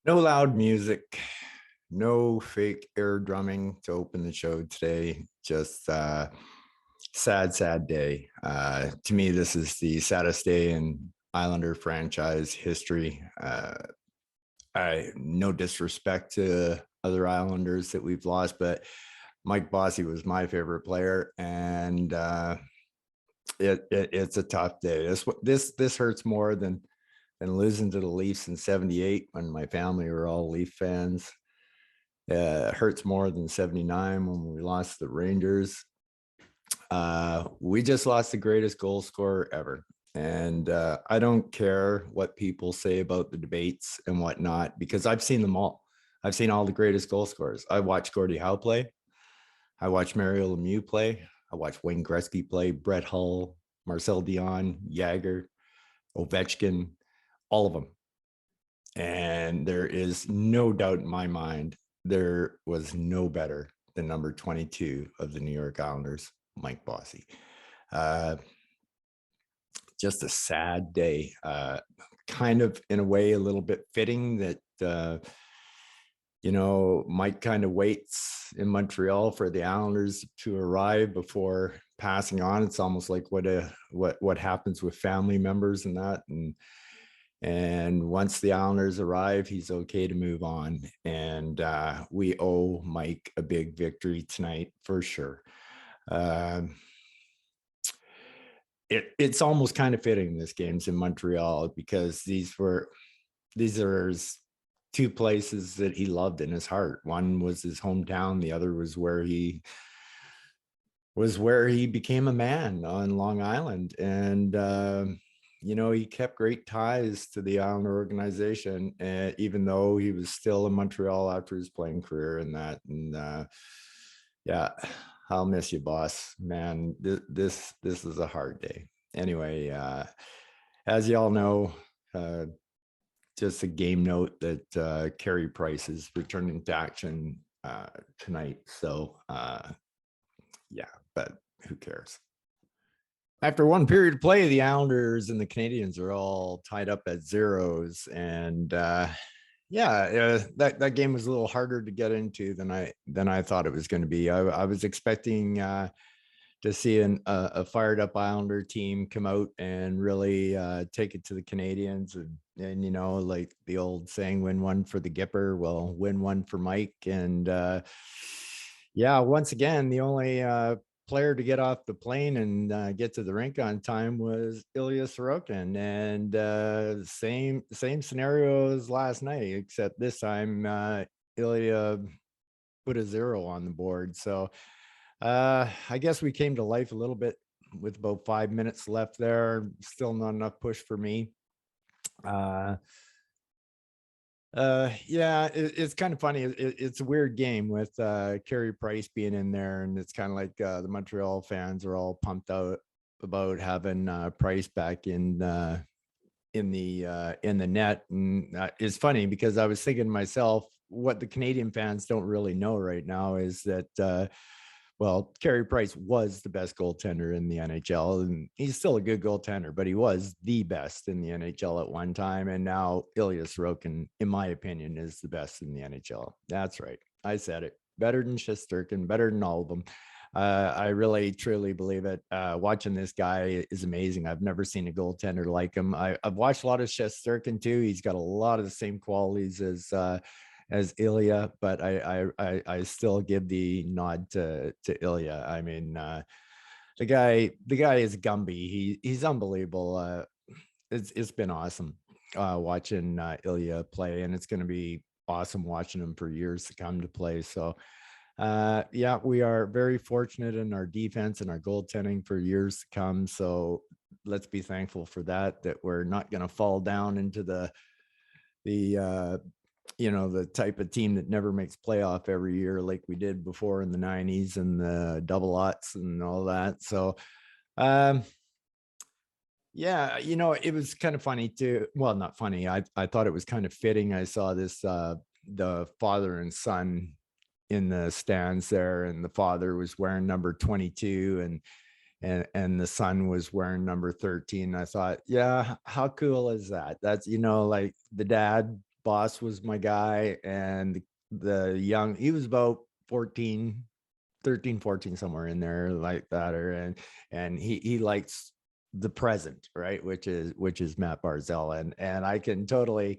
No loud music, no fake air drumming to open the show today. Just sad day. To me, this is the saddest day in Islander franchise history. I no disrespect to other Islanders that we've lost, but Mike Bossy was my favorite player, and it's a tough day. This hurts more than losing to the Leafs in '78 when my family were all Leaf fans. It hurts more than '79 when we lost the Rangers. We just lost the greatest goal scorer ever. And I don't care what people say about the debates and whatnot, because I've seen them all. I've seen all the greatest goal scorers. I watched Gordie Howe play. I watched Mario Lemieux play. I watched Wayne Gretzky play, Brett Hull, Marcel Dion, Jagger, Ovechkin, all of them. And there is no doubt in my mind, there was no better than number 22 of the New York Islanders, Mike Bossy. Uh, just a sad day. Kind of, in a way, a little bit fitting that, Mike kind of waits in Montreal for the Islanders to arrive before passing on. It's almost like what happens with family members and that. And once the Islanders arrive, he's okay to move on. And we owe Mike a big victory tonight for sure. Um it's almost kind of fitting this game's in Montreal, because these are his two places that he loved in his heart. One was his hometown, the other was where he became a man on Long Island. And he kept great ties to the Islander organization, even though he was still in Montreal after his playing career and that. And yeah, I'll miss you, boss. Man, this is a hard day. Anyway, as y'all know, uh, just a game note that Carey Price is returning to action tonight. So yeah, but who cares? After one period of play, the Islanders and the Canadiens are all tied up at zeros, and that game was a little harder to get into than I thought it was going to be. I was expecting to see a fired up Islander team come out and really take it to the Canadiens, and like the old saying, "Win one for the Gipper." Well, win one for Mike, and once again, the only player to get off the plane and get to the rink on time was Ilya Sorokin, and same scenario as last night, except this time Ilya put a zero on the board. So I guess we came to life a little bit with about 5 minutes left there. Still not enough push for me. Uh, yeah, it's kind of funny. It's a weird game with Carey Price being in there, and it's kind of like the Montreal fans are all pumped out about having Price back in the net. And it's funny because I was thinking to myself, what the Canadian fans don't really know right now is that Carey Price was the best goaltender in the NHL, and he's still a good goaltender, but he was the best in the NHL at one time. And now Ilya Sorokin, in my opinion, is the best in the NHL. That's right. I said it. Better than Shesterkin, better than all of them. I really, truly believe it. Watching this guy is amazing. I've never seen a goaltender like him. I've watched a lot of Shesterkin too. He's got a lot of the same qualities as Ilya, but I still give the nod to Ilya. I mean, the guy is Gumby. He's unbelievable. It's been awesome watching Ilya play, and it's going to be awesome watching him for years to come to play. So we are very fortunate in our defense and our goaltending for years to come. So let's be thankful for that we're not going to fall down into the the type of team that never makes playoff every year like we did before in the '90s and the double aughts and all that. So um it was kind of funny too. Well, not funny. I thought it was kind of fitting. I saw this the father and son in the stands there, and the father was wearing number 22, and the son was wearing number 13. I thought, yeah, how cool is that? That's like the dad Boss was my guy, and the young, he was about 14, 13, 14, somewhere in there like that, or and he likes the present, right, which is Matt Barzell, and I can totally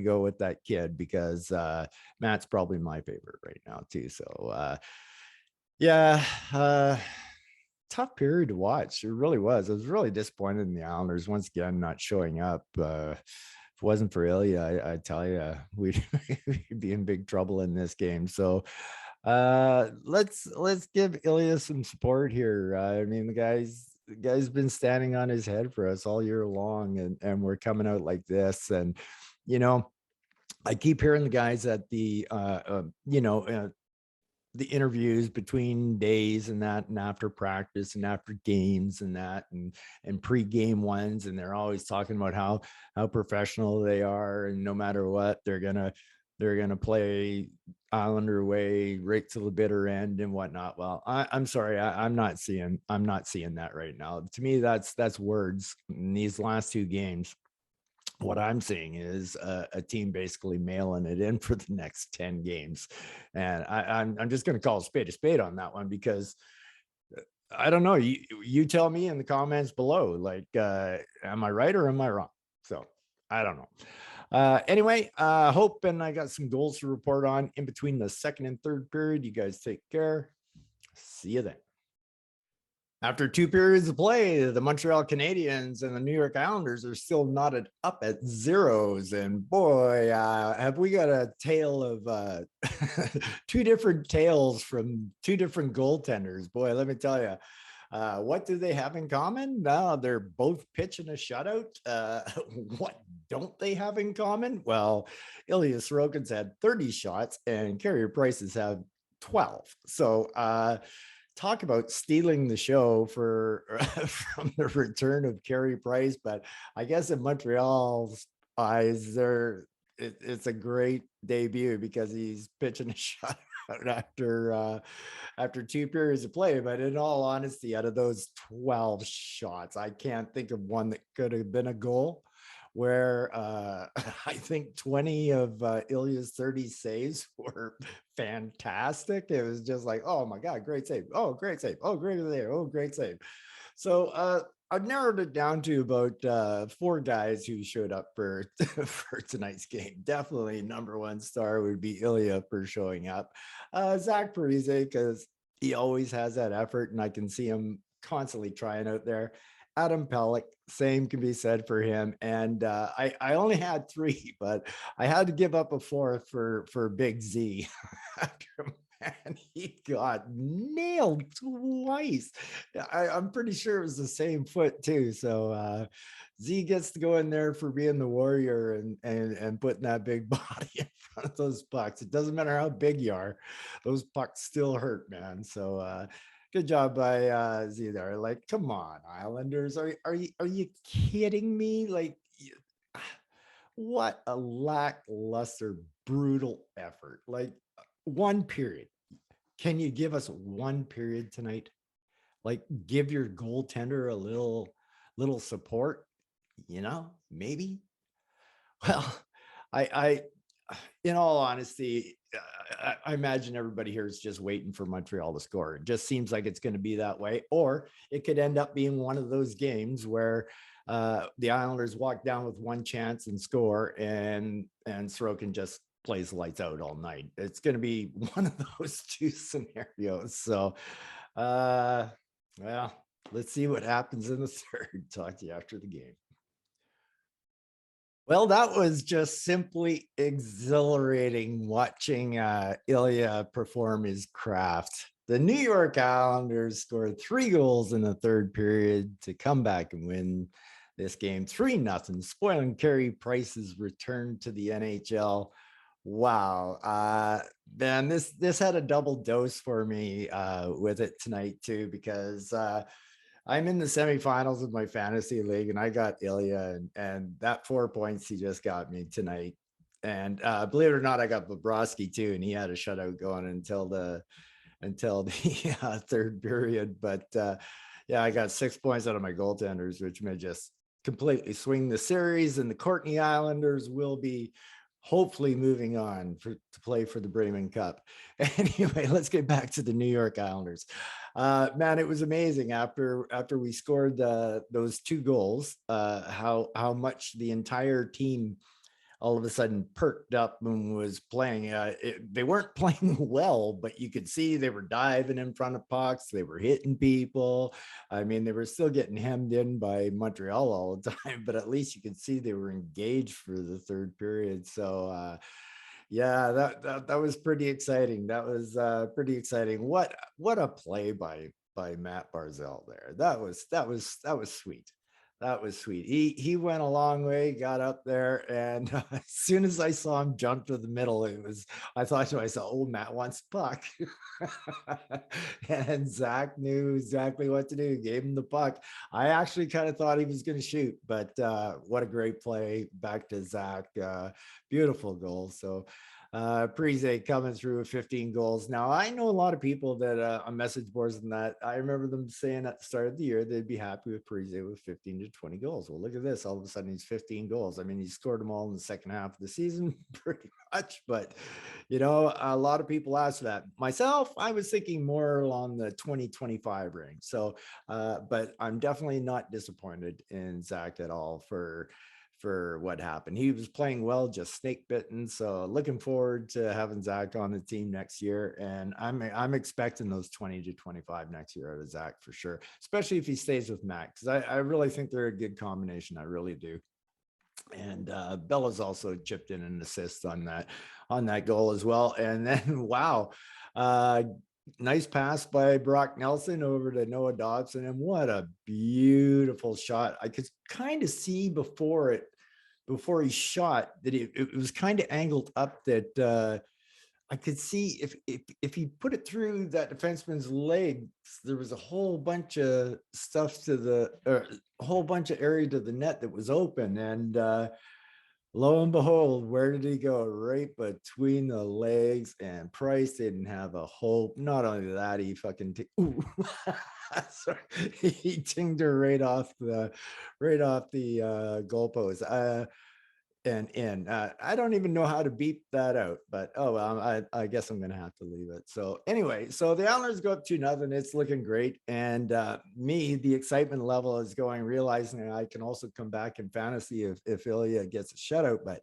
go with that kid, because Matt's probably my favorite right now too. So yeah, tough period to watch. It really was. I was really disappointed in the Islanders once again not showing up. If it wasn't for Ilya, I tell you, we'd be in big trouble in this game. So let's give Ilya some support here. I mean, the guy's been standing on his head for us all year long, and we're coming out like this. And you know, I keep hearing the guys at the interviews between days and that, and after practice and after games and that, and pre-game ones, and they're always talking about how professional they are, and no matter what, they're gonna play Islander way right to the bitter end and whatnot. Well, I'm sorry, I'm not seeing that right now. To me, that's words. In these last two games, what I'm seeing is a team basically mailing it in for the next 10 games. And I'm just going to call a spade on that one, because I don't know. You tell me in the comments below, like, am I right or am I wrong? So I don't know. Anyway, hope, and I got some goals to report on in between the second and third period. You guys take care. See you then. After two periods of play, the Montreal Canadiens and the New York Islanders are still knotted up at zeros. And boy, have we got a tale of two different tales from two different goaltenders. Boy, let me tell you. What do they have in common? No, they're both pitching a shutout. What don't they have in common? Well, Ilya Sorokin's had 30 shots and Carey Price's have 12. So talk about stealing the show for from the return of Carey Price. But I guess in Montreal's eyes, it's a great debut, because he's pitching a shot after two periods of play. But in all honesty, out of those 12 shots, I can't think of one that could have been a goal, where I think 20 of Ilya's 30 saves were fantastic. It was just like, oh my God, great save. Oh, great save. Oh, great save. Oh, great save. So I've narrowed it down to about four guys who showed up for for tonight's game. Definitely number one star would be Ilya for showing up. Zach Parise, because he always has that effort, and I can see him constantly trying out there. Adam Pelech, same can be said for him. And I only had three, but I had to give up a fourth for Big Z. And he got nailed twice. I'm pretty sure it was the same foot too. So Z gets to go in there for being the warrior and putting that big body in front of those pucks. It doesn't matter how big you are, those pucks still hurt, man. So good job by Z there. Like, come on, Islanders. Are you kidding me? Like, what a lackluster, brutal effort. Like, one period. Can you give us one period tonight? Like, give your goaltender a little support, maybe. Well, I in all honesty, I imagine everybody here is just waiting for Montreal to score. It just seems like it's going to be that way. Or it could end up being one of those games where the Islanders walk down with one chance and score, and Sorokin just plays lights out all night. It's going to be one of those two scenarios. So, well, let's see what happens in the third. Talk to you after the game. Well, that was just simply exhilarating watching Ilya perform his craft. The New York Islanders scored 3 goals in the third period to come back and win this game 3-0, spoiling Carey Price's return to the NHL. Wow. Man, this had a double dose for me with it tonight too, because I'm in the semifinals of my fantasy league, and I got Ilya, and that 4 points he just got me tonight. And believe it or not, I got Bobrovsky too, and he had a shutout going until the third period. But yeah, I got 6 points out of my goaltenders, which may just completely swing the series, and the Courtney Islanders will be hopefully moving on to play for the Bremen Cup. Anyway, let's get back to the New York Islanders. Man, it was amazing after we scored those 2 goals, how much the entire team all of a sudden perked up and was playing. They weren't playing well, but you could see they were diving in front of pucks. They were hitting people. I mean, they were still getting hemmed in by Montreal all the time, but at least you could see they were engaged for the third period. So, yeah, that was pretty exciting. That was pretty exciting. What a play by Matt Barzal there. That was sweet. That was sweet. He went a long way, got up there, and as soon as I saw him jump to the middle, I thought to myself, "Oh, Matt wants puck," and Zach knew exactly what to do. Gave him the puck. I actually kind of thought he was going to shoot, but what a great play back to Zach. Beautiful goal. So Parise coming through with 15 goals. Now, I know a lot of people that on message boards and that, I remember them saying at the start of the year they'd be happy with Parise with 15 to 20 goals. Well, look at this. All of a sudden, he's 15 goals. I mean, he scored them all in the second half of the season, pretty much. But, a lot of people asked that. Myself, I was thinking more along the 2025 range. So, but I'm definitely not disappointed in Zach at all for what happened. He was playing well, just snake bitten. So looking forward to having Zach on the team next year. And I'm expecting those 20 to 25 next year out of Zach for sure, especially if he stays with Matt, because I really think they're a good combination. I really do. And Bella's also chipped in an assist on that goal as well. And then wow, nice pass by Brock Nelson over to Noah Dobson, and what a beautiful shot. I could kind of see before he shot that it was kind of angled up, that I could see if he put it through that defenseman's legs, there was a whole bunch of stuff a whole bunch of area to the net that was open. And lo and behold, where did he go? Right between the legs, and Price didn't have a hope. Not only that, he fucking sorry, he tinged her right off the goalpost. And in. I don't even know how to beep that out, but oh well, I guess I'm gonna have to leave it. So anyway, so the Islanders go up 2-0. It's looking great, and the excitement level is going, realizing I can also come back in fantasy if Ilya gets a shutout. But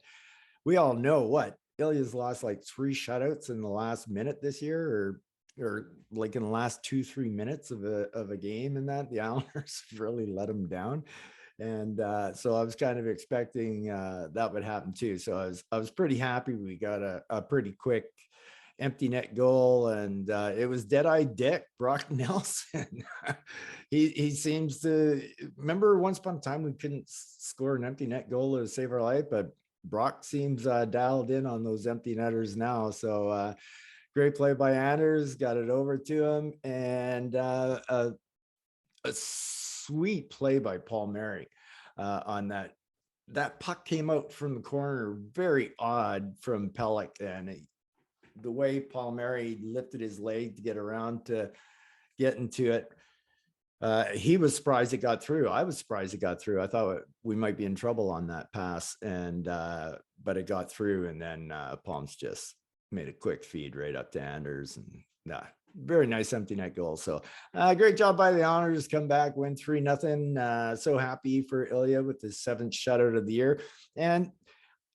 we all know what Ilya's lost, like 3 shutouts in the last minute this year, or like in the last 2-3 minutes of a game, and that the Islanders really let him down. And so I was kind of expecting that would happen too. So I was pretty happy we got a pretty quick empty net goal, and it was Deadeye Dick, Brock Nelson. he seems to remember once upon a time we couldn't score an empty net goal to save our life, but Brock seems dialed in on those empty netters now. So great play by Anders, got it over to him, and a sweet play by Paul Mary on that. That puck came out from the corner, very odd from Pellick, and the way Paul Mary lifted his leg to get around to get into it. He was surprised it got through. I was surprised it got through. I thought we might be in trouble on that pass, and but it got through, and then Palms just made a quick feed right up to Anders, and very nice empty net goal. So great job by the Islanders. Come back, win 3-0. So happy for Ilya with his 7th shutout of the year. And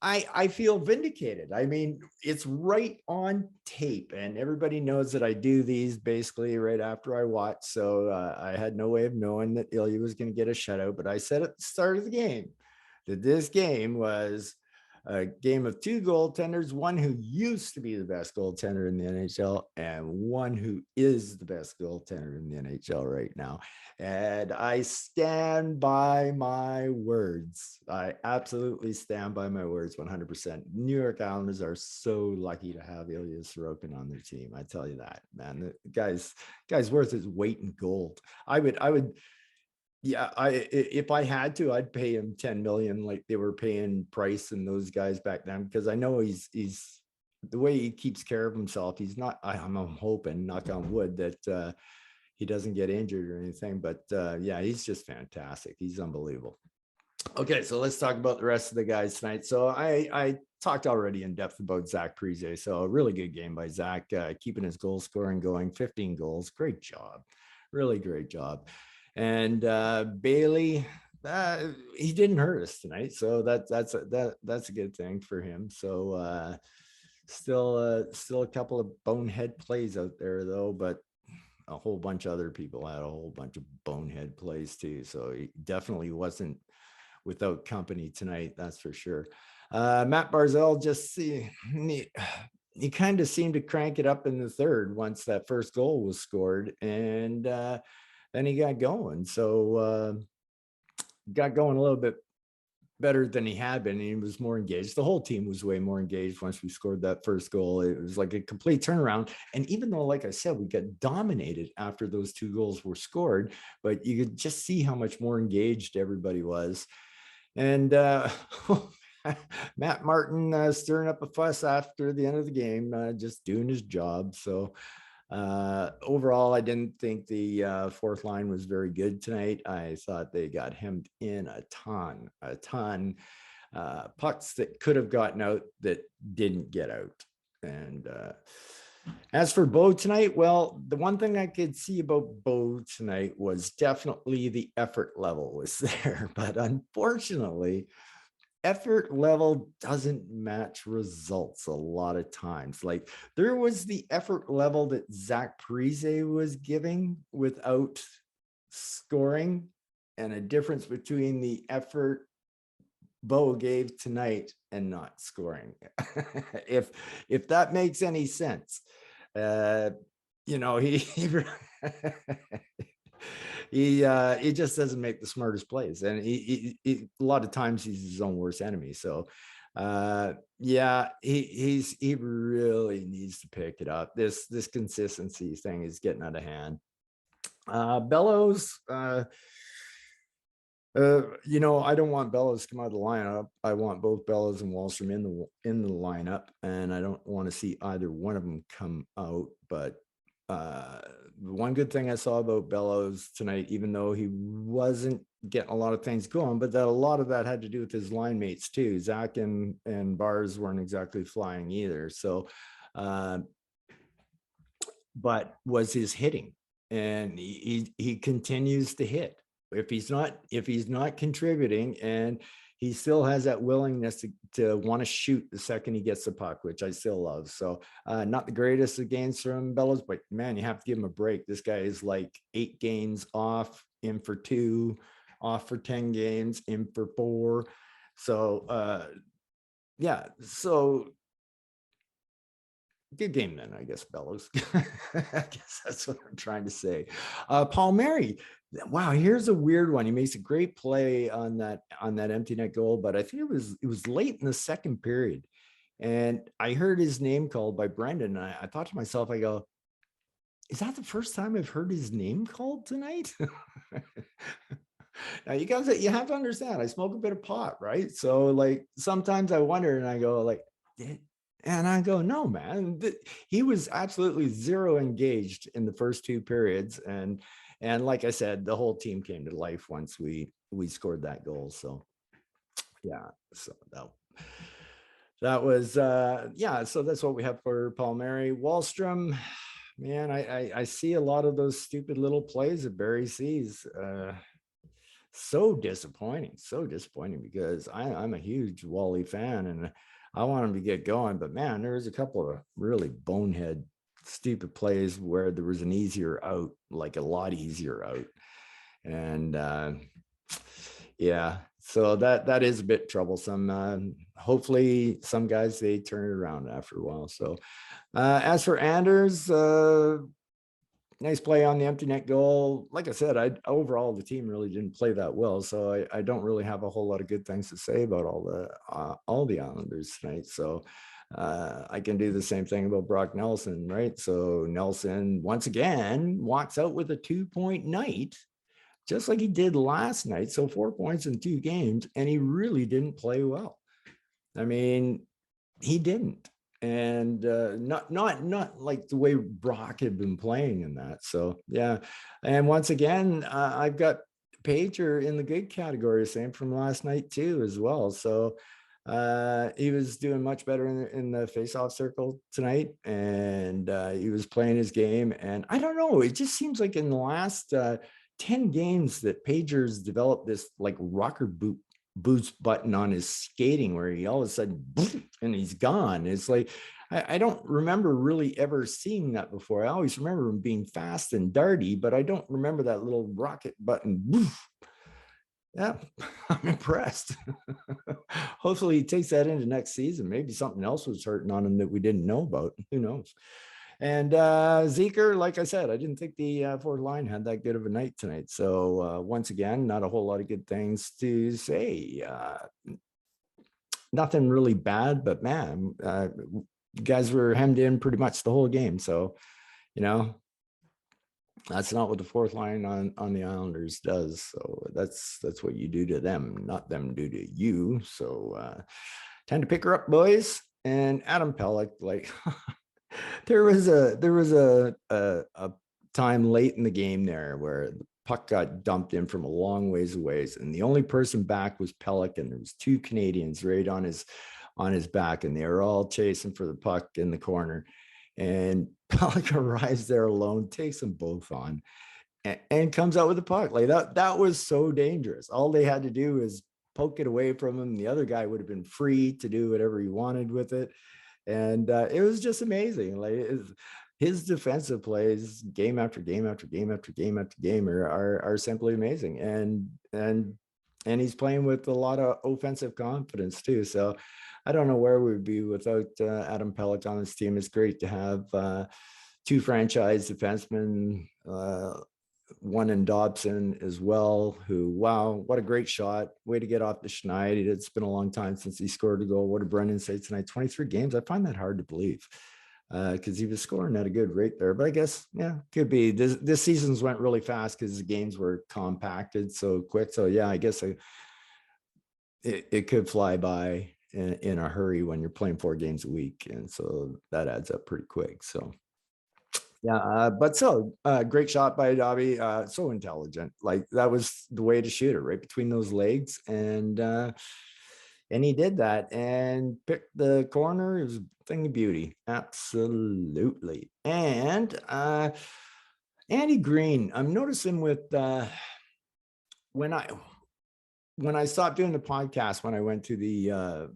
I feel vindicated. I mean, it's right on tape, and everybody knows that I do these basically right after I watch. So I had no way of knowing that Ilya was going to get a shutout, but I said at the start of the game that this game was a game of 2 goaltenders, one who used to be the best goaltender in the NHL and one who is the best goaltender in the NHL right now. And I stand by my words. I absolutely stand by my words 100%. New York Islanders are so lucky to have Ilya Sorokin on their team. I tell you that, man. The guy's worth his weight in gold. I would yeah, if I had to, I'd pay him 10 million like they were paying Price and those guys back then, because I know he's the way he keeps care of himself. He's not. I'm hoping, knock on wood, that he doesn't get injured or anything. But yeah, he's just fantastic. He's unbelievable. Okay, so let's talk about the rest of the guys tonight. So I talked already in depth about Zach Parise. So a really good game by Zach, keeping his goal scoring going, 15 goals. Great job. Really great job. And Bailey, he didn't hurt us tonight. So that's a good thing for him. So still a couple of bonehead plays out there though, but a whole bunch of other people had a whole bunch of bonehead plays too. So he definitely wasn't without company tonight, that's for sure. Matt Barzal just he kind of seemed to crank it up in the third once that first goal was scored, and then he got going. So got going a little bit better than he had been. He was more engaged. The whole team was way more engaged once we scored that first goal. It was like a complete turnaround. And even though, like I said, we got dominated after those two goals were scored, but you could just see how much more engaged everybody was. And Matt Martin stirring up a fuss after the end of the game, just doing his job. So overall, I didn't think the fourth line was very good tonight. I thought they got hemmed in a ton. Pucks that could have gotten out that didn't get out. And as for Bo tonight, well, the one thing I could see about Bo tonight was definitely the effort level was there. But unfortunately, effort level doesn't match results a lot of times. Like there was the effort level that Zach Parise was giving without scoring, and a difference between the effort Bo gave tonight and not scoring. if that makes any sense. You know, he just doesn't make the smartest plays, and he a lot of times he's his own worst enemy. So yeah, he really needs to pick it up. This consistency thing is getting out of hand. Bellows, you know, I don't want Bellows to come out of the lineup. I want both Bellows and Wallstrom in the lineup, and I don't want to see either one of them come out. But one good thing I saw about Bellows tonight, even though he wasn't getting a lot of things going, but that a lot of that had to do with his line mates too. Zach and Bars weren't exactly flying either. So, but was his hitting, and he continues to hit. If he's not contributing, and he still has that willingness to want to shoot the second he gets the puck, which I still love. So not the greatest of games from Bellows, but man, you have to give him a break. This guy is like 8 games off, in for 2, off for 10 games, in for 4. So yeah, so good game then, I guess, Bellows. I guess that's what I'm trying to say. Palmieri, wow, here's a weird one. He makes a great play on that empty net goal, but I think it was late in the second period, and I heard his name called by Brendan. And I thought to myself, I go, is that the first time I've heard his name called tonight? Now you guys, you have to understand, I smoke a bit of pot, right? So like sometimes I wonder, and I go like, and I go, no, man, he was absolutely zero engaged in the first 2 periods. And like I said, the whole team came to life once we scored that goal. So yeah, so that was yeah, so that's what we have for Palmieri. Wallstrom, man, I see a lot of those stupid little plays that Barry sees. So disappointing because I'm a huge Wally fan, and I want him to get going. But man, there was a couple of really bonehead, stupid plays where there was an easier out, like a lot easier out. And yeah, so that is a bit troublesome. Hopefully some guys, they turn it around after a while. So as for Anders, nice play on the empty net goal. Like I said, overall the team really didn't play that well, so I don't really have a whole lot of good things to say about all the Islanders tonight. So I can do the same thing about Brock Nelson, right? So Nelson once again walks out with a 2-point night, just like he did last night. So 4 points in 2 games, and he really didn't play well. I mean, he didn't. And not like the way Brock had been playing in that. So yeah, and once again, I've got Pager in the good category, same from last night too, as well. So he was doing much better in the face-off circle tonight, and he was playing his game. And I don't know, it just seems like in the last 10 games that Pager's developed this like rocker boost button on his skating where he all of a sudden and he's gone. It's like I don't remember really ever seeing that before. I always remember him being fast and darty, but I don't remember that little rocket button. Yeah, I'm impressed. Hopefully he takes that into next season. Maybe something else was hurting on him that we didn't know about. Who knows? And Zeker, like I said, I didn't think the forward line had that good of a night tonight. So once again, not a whole lot of good things to say. Nothing really bad, but man, guys were hemmed in pretty much the whole game. So, you know, that's not what the fourth line on the Islanders does. So that's what you do to them, not them do to you. So time to pick her up, boys. And Adam Pelech, like there was a time late in the game there where the puck got dumped in from a long ways away, and the only person back was Pelech, and there was two Canadians right on his back, and they were all chasing for the puck in the corner. And Pelech arrives there alone, takes them both on, and comes out with the puck. Like that was so dangerous. All they had to do is poke it away from him. The other guy would have been free to do whatever he wanted with it. And it was just amazing. Like his defensive plays, game after game after game after game after game, are simply amazing. And he's playing with a lot of offensive confidence too. So I don't know where we'd be without Adam Pelech on this team. It's great to have two franchise defensemen, one in Dobson as well, who, wow, what a great shot. Way to get off the schneid. It's been a long time since he scored a goal. What did Brendan say tonight? 23 games. I find that hard to believe because he was scoring at a good rate there. But I guess, yeah, could be. This season's went really fast because the games were compacted so quick. So, yeah, I guess it could fly by in a hurry when you're playing 4 games a week. And so that adds up pretty quick. So, yeah, but so great shot by Dobby. So intelligent. Like that was the way to shoot it, right between those legs, and he did that and picked the corner. It was a thing of beauty, absolutely. And Andy Green, I'm noticing with when I stopped doing the podcast, when I went to the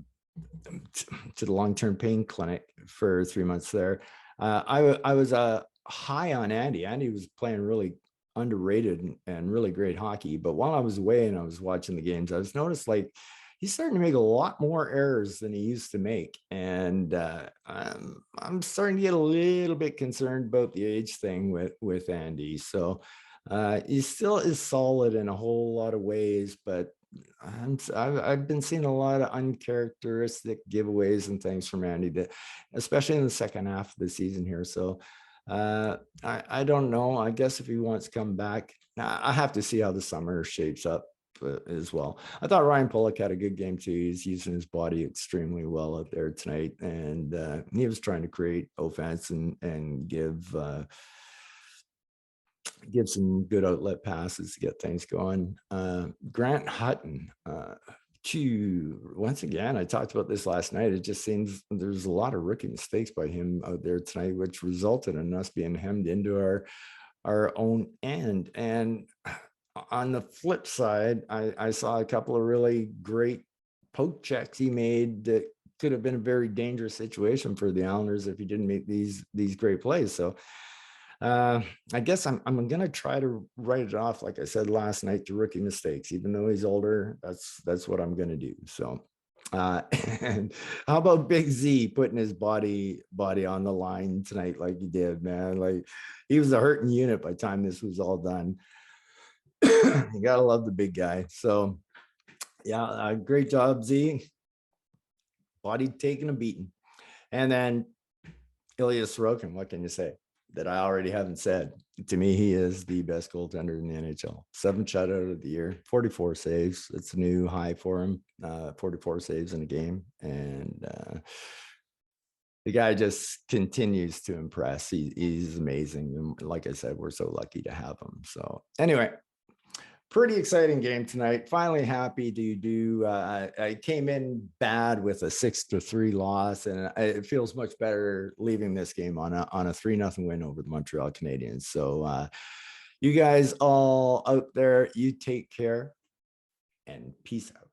long-term pain clinic for 3 months there. I was high on Andy. Andy was playing really underrated and really great hockey. But while I was away and I was watching the games, I was noticed like he's starting to make a lot more errors than he used to make. And I'm starting to get a little bit concerned about the age thing with Andy. So he still is solid in a whole lot of ways, but I've been seeing a lot of uncharacteristic giveaways and things from Andy, that especially in the second half of the season here. So I don't know. I guess if he wants to come back, I have to see how the summer shapes up as well. I thought Ryan Pulock had a good game too. He's using his body extremely well out there tonight, and he was trying to create offense and give some good outlet passes to get things going. Grant Hutton, once again, I talked about this last night. It just seems there's a lot of rookie mistakes by him out there tonight, which resulted in us being hemmed into our own end. And on the flip side, I saw a couple of really great poke checks he made that could have been a very dangerous situation for the Islanders if he didn't make these great plays. So I guess I'm going to try to write it off, like I said last night, to rookie mistakes. Even though he's older, that's what I'm going to do. So and how about Big Z putting his body on the line tonight like he did, man? Like he was a hurting unit by the time this was all done. You gotta love the big guy. So yeah, great job, Z. Body taking a beating. And then Ilya Sorokin, what can you say that I already haven't said? To me, he is the best goaltender in the NHL. 7 shutout of the year, 44 saves. It's a new high for him. 44 saves in a game. And the guy just continues to impress. He's amazing. And like I said, we're so lucky to have him. So anyway, Pretty exciting game tonight. Finally happy to do. I came in bad with a 6-3 loss, and it feels much better leaving this game on a 3-0 win over the Montreal Canadiens. So you guys all out there, you take care and peace out.